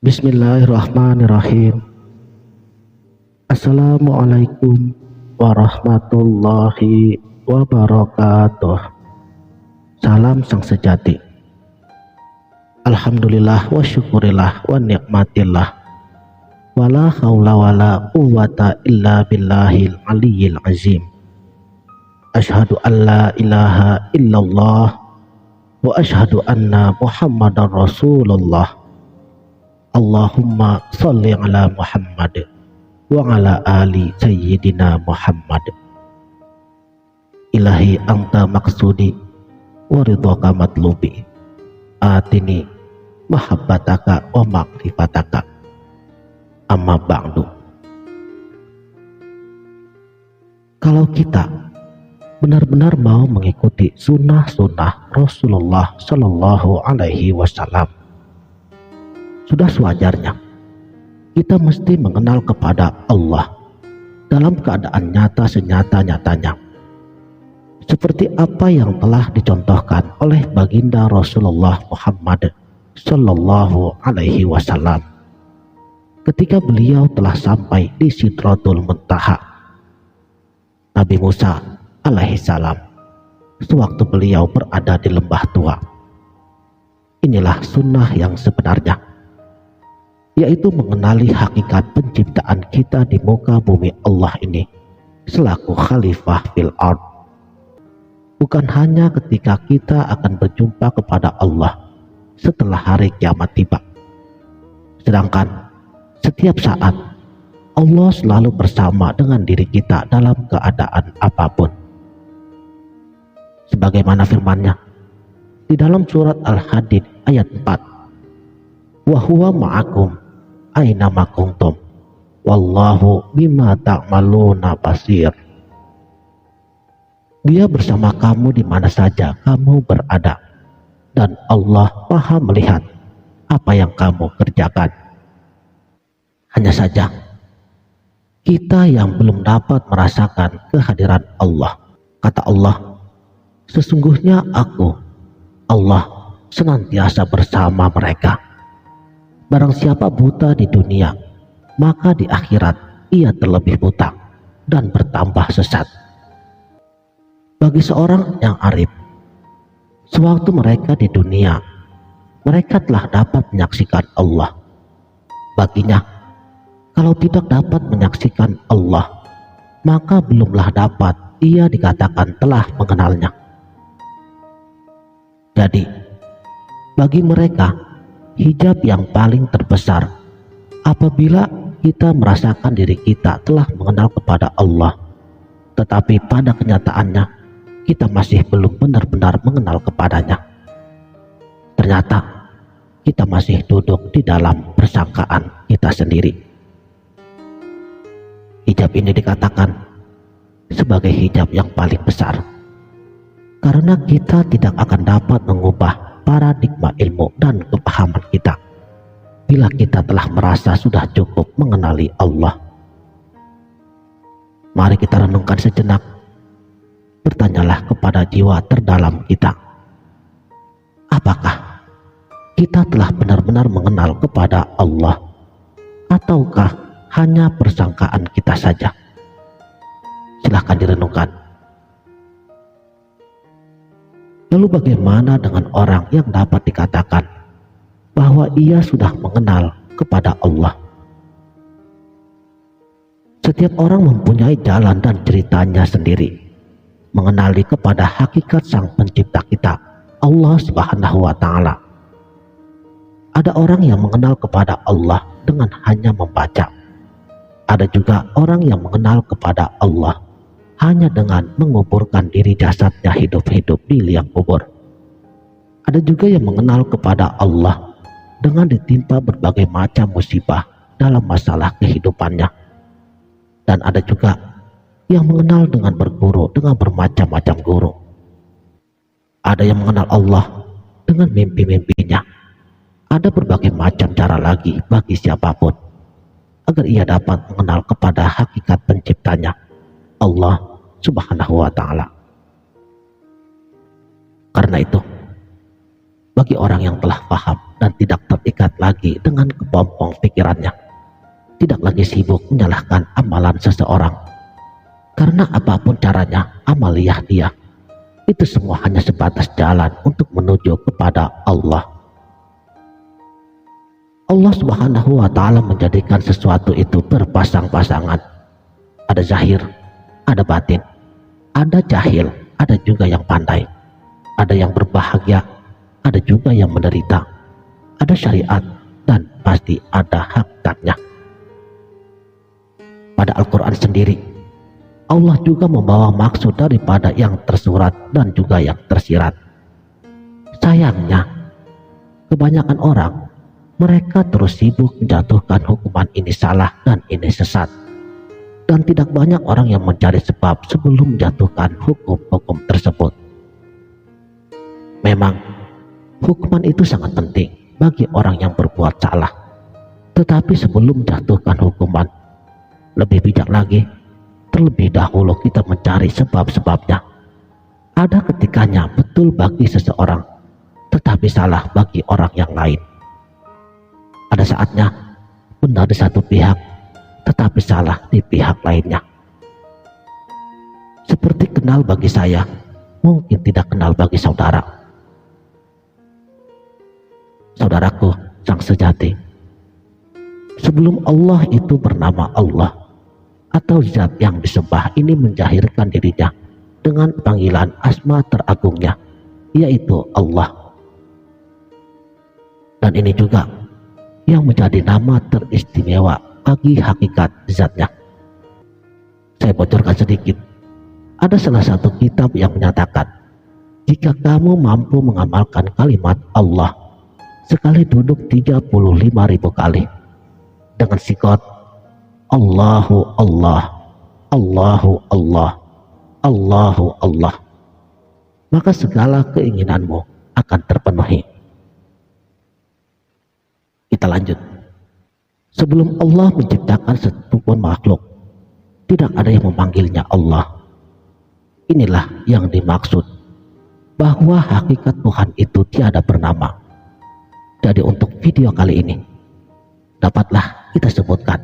Bismillahirrahmanirrahim. Assalamualaikum warahmatullahi wabarakatuh. Salam sang sejati. Alhamdulillah wa syukurillah wa ni'matillah. Wala haula wala quwwata illa billahil aliyyil azim. Asyhadu an la ilaha illallah wa asyhadu anna Muhammadar Rasulullah. Allahumma sholli ala Muhammad wa ala ali sayyidina Muhammad. Ilahi anta maksudi wa ridhaka matlubi. Atini mahabbataka wa ma'rifataka. Amma ba'du. Kalau kita benar-benar mau mengikuti sunnah-sunnah Rasulullah Shallallahu Alaihi Wasallam, sudah sewajarnya kita mesti mengenal kepada Allah dalam keadaan nyata senyata-nyatanya, seperti apa yang telah dicontohkan oleh baginda Rasulullah Muhammad Sallallahu Alaihi Wasallam ketika beliau telah sampai di Sidratul Muntaha. Nabi Musa alaihissalam sewaktu beliau berada di lembah tua. Inilah sunnah yang sebenarnya, yaitu mengenali hakikat penciptaan kita di muka bumi Allah ini selaku khalifah fil ard. Bukan hanya ketika kita akan berjumpa kepada Allah setelah hari kiamat tiba, sedangkan setiap saat Allah selalu bersama dengan diri kita dalam keadaan apapun. Sebagaimana firman-Nya di dalam surat Al-Hadid ayat 4, wa huwa ma'akum aina ma kuntum wallahu bima ta'maluna basir. Dia bersama kamu di mana saja kamu berada, dan Allah Maha melihat apa yang kamu kerjakan. Hanya saja kita yang belum dapat merasakan kehadiran Allah. Kata Allah, sesungguhnya aku, Allah, senantiasa bersama mereka. Barang siapa buta di dunia, maka di akhirat ia terlebih buta dan bertambah sesat. Bagi seorang yang arif, sewaktu mereka di dunia, mereka telah dapat menyaksikan Allah. Baginya, kalau tidak dapat menyaksikan Allah, maka belumlah dapat ia dikatakan telah mengenalnya. Jadi, bagi mereka, hijab yang paling terbesar apabila kita merasakan diri kita telah mengenal kepada Allah, tetapi pada kenyataannya kita masih belum benar-benar mengenal kepadanya. Ternyata kita masih duduk di dalam persangkaan kita sendiri. Hijab ini dikatakan sebagai hijab yang paling besar karena kita tidak akan dapat mengubah paradigma ilmu dan kepahaman kita bila kita telah merasa sudah cukup mengenali Allah. Mari kita renungkan sejenak. Bertanyalah kepada jiwa terdalam kita, apakah kita telah benar-benar mengenal kepada Allah, ataukah hanya persangkaan kita saja? Silahkan direnungkan. Lalu bagaimana dengan orang yang dapat dikatakan bahwa ia sudah mengenal kepada Allah? Setiap orang mempunyai jalan dan ceritanya sendiri mengenali kepada hakikat sang pencipta kita, Allah Subhanahu wa Ta'ala. Ada orang yang mengenal kepada Allah dengan hanya membaca. Ada juga orang yang mengenal kepada Allah hanya dengan menguburkan diri jasadnya hidup-hidup di liang kubur. Ada juga yang mengenal kepada Allah dengan ditimpa berbagai macam musibah dalam masalah kehidupannya. Dan ada juga yang mengenal dengan berguru dengan bermacam-macam guru. Ada yang mengenal Allah dengan mimpi-mimpinya. Ada berbagai macam cara lagi bagi siapapun agar ia dapat mengenal kepada hakikat penciptanya, Allah Subhanahu wa Ta'ala. Karena itu, bagi orang yang telah paham dan tidak terikat lagi dengan kepompong pikirannya. Tidak lagi sibuk menyalahkan amalan seseorang. Karena apapun caranya, amaliyah dia, itu semua hanya sebatas jalan untuk menuju kepada Allah. Allah Subhanahu wa Ta'ala menjadikan sesuatu itu berpasang-pasangan. Ada zahir, ada batin, ada jahil, ada juga yang pandai, ada yang berbahagia, ada juga yang menderita, ada syariat, dan pasti ada hakikatnya. Pada Al-Quran sendiri, Allah juga membawa maksud daripada yang tersurat dan juga yang tersirat. Sayangnya, kebanyakan orang, mereka terus sibuk menjatuhkan hukuman ini salah dan ini sesat. Dan tidak banyak orang yang mencari sebab sebelum menjatuhkan hukum-hukum tersebut. Memang, hukuman itu sangat penting bagi orang yang berbuat salah. Tetapi sebelum menjatuhkan hukuman, lebih bijak lagi, terlebih dahulu kita mencari sebab-sebabnya. Ada ketikanya betul bagi seseorang, tetapi salah bagi orang yang lain. Ada saatnya benar di satu pihak, tetapi salah di pihak lainnya. Seperti kenal bagi saya, mungkin tidak kenal bagi saudara. Saudaraku yang sejati, sebelum Allah itu bernama Allah, atau zat yang disembah ini menjahirkan dirinya dengan panggilan asma teragungnya, yaitu Allah. Dan ini juga yang menjadi nama teristimewa bagi hakikat zatnya. Saya bocorkan sedikit. Ada salah satu kitab yang menyatakan, jika kamu mampu mengamalkan kalimat Allah sekali duduk 35.000 kali dengan sikot Allahu Allah, Allahu Allah, Allahu Allah, maka segala keinginanmu akan terpenuhi. Kita lanjut. Sebelum Allah menciptakan satupun makhluk, tidak ada yang memanggilnya Allah. Inilah yang dimaksud, bahwa hakikat Tuhan itu tiada bernama. Jadi untuk video kali ini, dapatlah kita sebutkan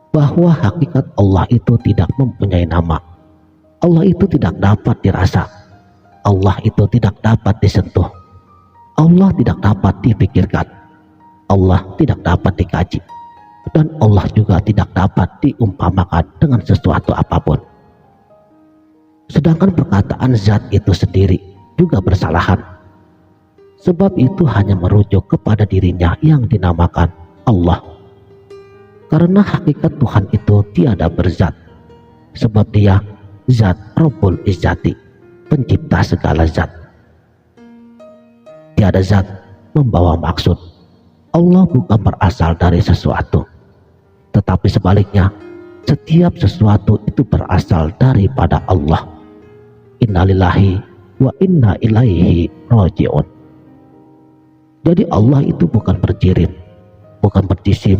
bahwa hakikat Allah itu tidak mempunyai nama. Allah itu tidak dapat dirasa. Allah itu tidak dapat disentuh. Allah tidak dapat dipikirkan. Allah tidak dapat dikaji. Dan Allah juga tidak dapat diumpamakan dengan sesuatu apapun. Sedangkan perkataan zat itu sendiri juga bersalahan. Sebab itu hanya merujuk kepada dirinya yang dinamakan Allah. Karena hakikat Tuhan itu tiada berzat. Sebab dia zat Rabbul Izzati, pencipta segala zat. Tiada zat membawa maksud. Allah bukan berasal dari sesuatu. Tetapi sebaliknya, setiap sesuatu itu berasal daripada Allah. Innalillahi wa inna ilaihi raji'un. Jadi Allah itu bukan berjirim, bukan berjisim,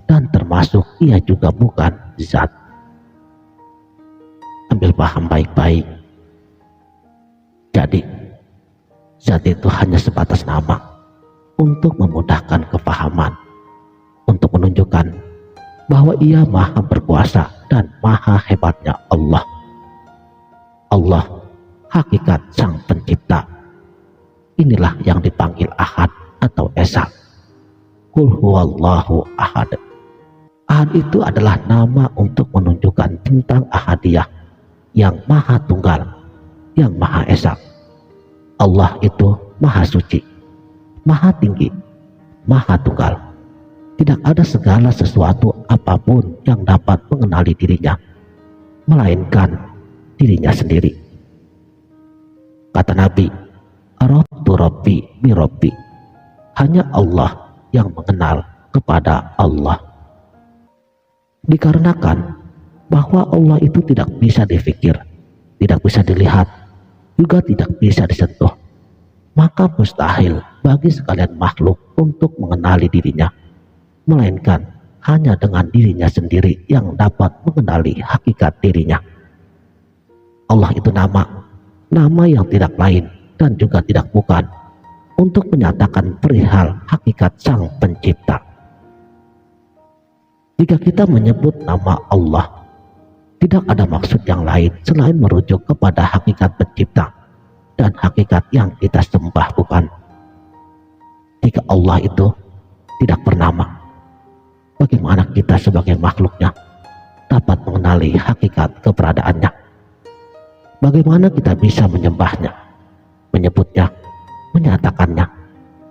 dan termasuk ia juga bukan zat. Ambil paham baik-baik. Jadi, zat itu hanya sebatas nama untuk memudahkan kefahaman, untuk menunjukkan bahwa ia maha berkuasa dan maha hebatnya Allah. Allah, hakikat sang pencipta. Inilah yang dipanggil Ahad atau Esa. Qul huwallahu ahad. Ahad itu adalah nama untuk menunjukkan tentang ahadiyah, yang maha tunggal, yang maha esa. Allah itu maha suci, maha tinggi, maha tunggal. Tidak ada segala sesuatu apapun yang dapat mengenali dirinya, melainkan dirinya sendiri. Kata Nabi, Araftu Rabbi bi Rabbi. Hanya Allah yang mengenal kepada Allah. Dikarenakan bahwa Allah itu tidak bisa difikir, tidak bisa dilihat, juga tidak bisa disentuh, maka mustahil bagi sekalian makhluk untuk mengenali dirinya, melainkan hanya dengan dirinya sendiri yang dapat mengenali hakikat dirinya. Allah itu nama yang tidak lain dan juga tidak bukan, untuk menyatakan perihal hakikat Sang Pencipta. Jika kita menyebut nama Allah, tidak ada maksud yang lain selain merujuk kepada hakikat Pencipta dan hakikat yang kita sembah, bukan? Jika Allah itu tidak bernama, bagaimana kita sebagai makhluknya dapat mengenali hakikat keberadaannya? Bagaimana kita bisa menyembahnya, menyebutnya, menyatakannya,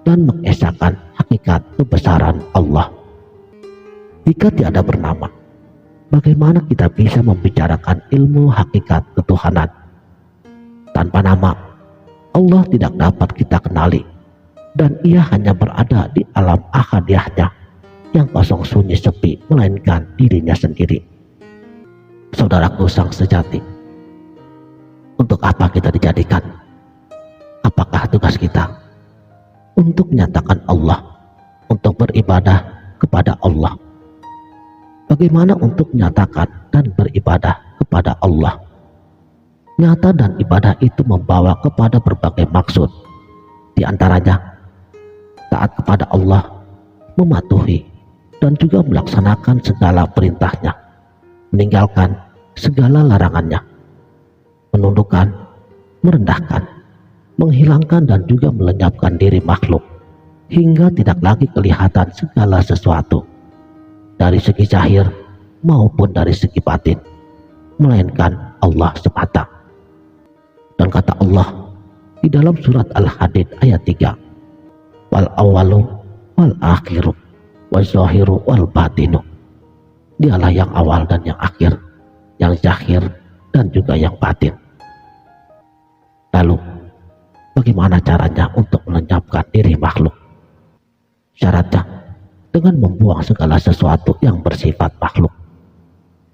dan mengesahkan hakikat kebesaran Allah? Jika tiada bernama, bagaimana kita bisa membicarakan ilmu hakikat ketuhanan? Tanpa nama, Allah tidak dapat kita kenali, dan ia hanya berada di alam ahadiyahnya yang kosong sunyi sepi, melainkan dirinya sendiri. Saudaraku sang sejati, untuk apa kita dijadikan? Apakah tugas kita untuk menyatakan Allah, untuk beribadah kepada Allah? Bagaimana untuk menyatakan dan beribadah kepada Allah? Nyata dan ibadah itu membawa kepada berbagai maksud. Di antaranya, taat kepada Allah, mematuhi dan juga melaksanakan segala perintahnya, meninggalkan segala larangannya, menundukkan, merendahkan, menghilangkan dan juga melenyapkan diri makhluk hingga tidak lagi kelihatan segala sesuatu dari segi zahir maupun dari segi batin, melainkan Allah semata. Dan kata Allah di dalam surat Al-Hadid ayat 3, wal awalu wal akhiru wal zahiru wal batinu. Dialah yang awal dan yang akhir, yang zahir dan juga yang batin. Lalu bagaimana caranya untuk melenyapkan diri makhluk? Syaratnya dengan membuang segala sesuatu yang bersifat makhluk.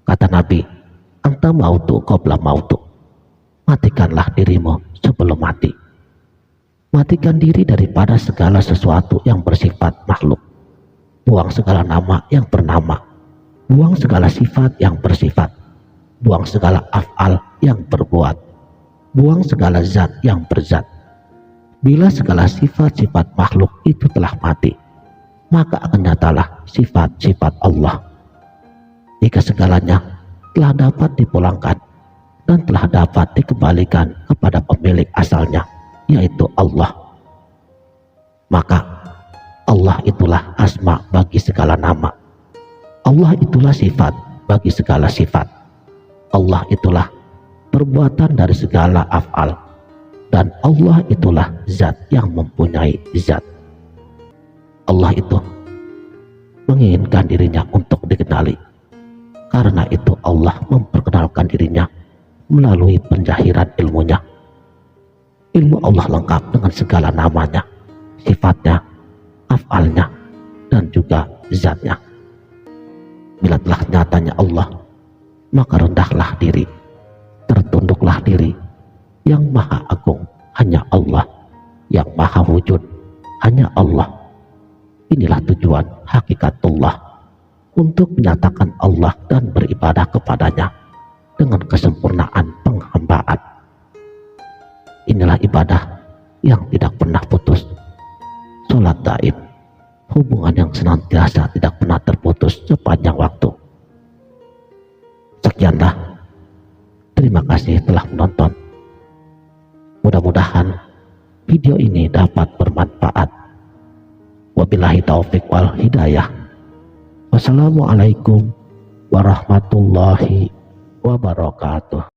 Kata Nabi, anta mautu qabla mautu. Matikanlah dirimu sebelum mati. Matikan diri daripada segala sesuatu yang bersifat makhluk. Buang segala nama yang bernama. Buang segala sifat yang bersifat. Buang segala af'al yang berbuat. Buang segala zat yang berzat. Bila segala sifat-sifat makhluk itu telah mati, maka akan nyatalah sifat-sifat Allah. Jika segalanya telah dapat dipulangkan dan telah dapat dikembalikan kepada pemilik asalnya, yaitu Allah, maka Allah itulah asma bagi segala nama. Allah itulah sifat bagi segala sifat. Allah itulah perbuatan dari segala af'al. Dan Allah itulah zat yang mempunyai zat. Allah itu menginginkan dirinya untuk dikenali. Karena itu Allah memperkenalkan dirinya melalui penjahiran ilmunya. Ilmu Allah lengkap dengan segala namanya, sifatnya, af'alnya, dan juga zatnya. Bila telah nyatanya Allah, maka rendahlah diri, tertunduklah diri. Yang maha agung hanya Allah, yang maha wujud hanya Allah. Inilah tujuan hakikatullah, untuk menyatakan Allah dan beribadah kepadanya dengan kesempurnaan penghambaan. Inilah ibadah yang tidak pernah putus, sholat daim, hubungan yang senantiasa tidak pernah terputus sepanjang waktu. Sekianlah, terima kasih telah menonton. Mudah-mudahan video ini dapat bermanfaat. Wabillahi taufik wal hidayah. Wassalamualaikum warahmatullahi wabarakatuh.